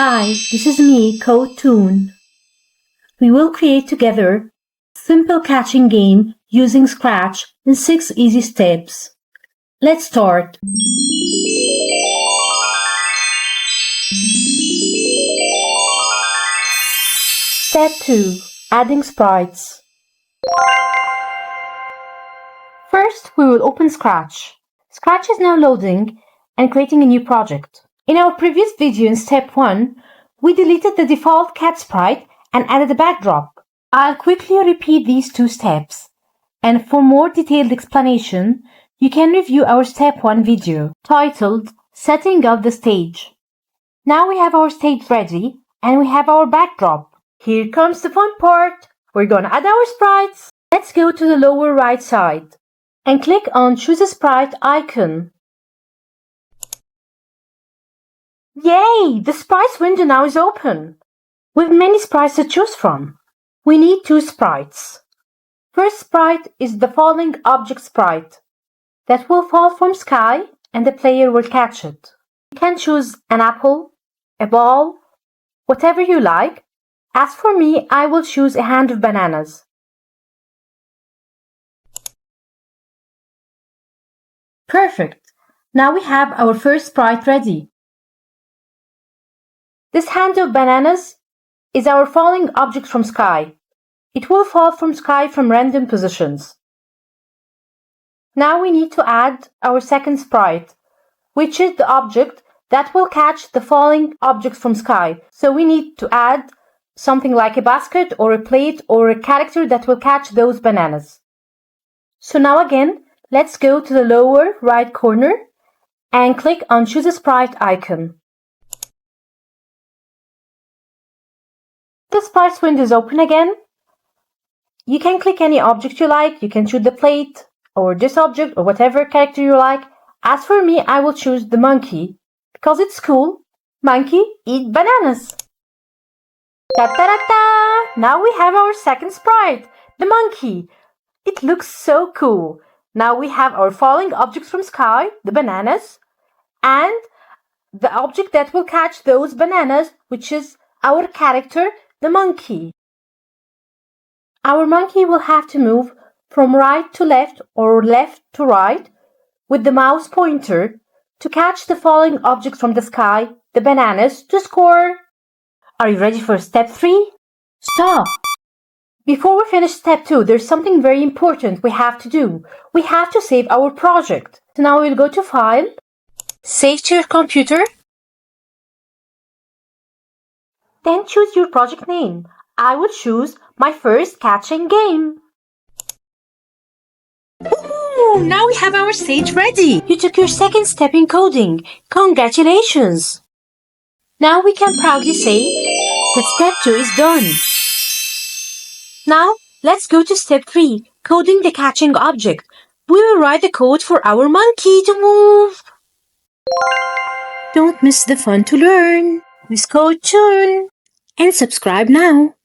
Hi, this is me, Code Toon. We will create together a simple catching game using Scratch in 6 easy steps. Let's start. Step 2. Adding sprites. First, we will open Scratch. Scratch is now loading and creating a new project. In our previous video in step 1, we deleted the default cat sprite and added a backdrop. I'll quickly repeat these 2 steps, and for more detailed explanation, you can review our step 1 video titled Setting Up the Stage. Now we have our stage ready and we have our backdrop. Here comes the fun part. We're gonna add our sprites. Let's go to the lower right side and click on Choose a Sprite icon. Yay! The sprites window now is open. With many sprites to choose from. We need 2 sprites. First sprite is the falling object sprite that will fall from sky and the player will catch it. You can choose an apple, a ball, whatever you like. As for me, I will choose a hand of bananas. Perfect! Now we have our first sprite ready. This hand of bananas is our falling object from sky. It will fall from sky from random positions. Now we need to add our second sprite, which is the object that will catch the falling objects from sky. So we need to add something like a basket or a plate or a character that will catch those bananas. So now again, let's go to the lower right corner and click on Choose a Sprite icon. The sprites window is open again. You can click any object you like. You can choose the plate or this object or whatever character you like. As for me, I will choose the monkey because it's cool. Monkey eat bananas. Ta-ta-ta-ta! Now we have our second sprite, the monkey. It looks so cool. Now we have our falling objects from sky, the bananas, and the object that will catch those bananas, which is our character, the monkey. Our monkey will have to move from right to left or left to right with the mouse pointer to catch the falling objects from the sky, the bananas, to score. Are you ready for step 3? Stop! Before we finish step 2, there's something very important we have to do. We have to save our project. So now we'll go to File, Save to your computer, then choose your project name. I will choose my first catching game. Ooh, now we have our stage ready. You took your second step in coding. Congratulations! Now we can proudly say that step 2 is done. Now let's go to step 3, coding the catching object. We will write the code for our monkey to move. Don't miss the fun to learn with Code Toon. And subscribe now.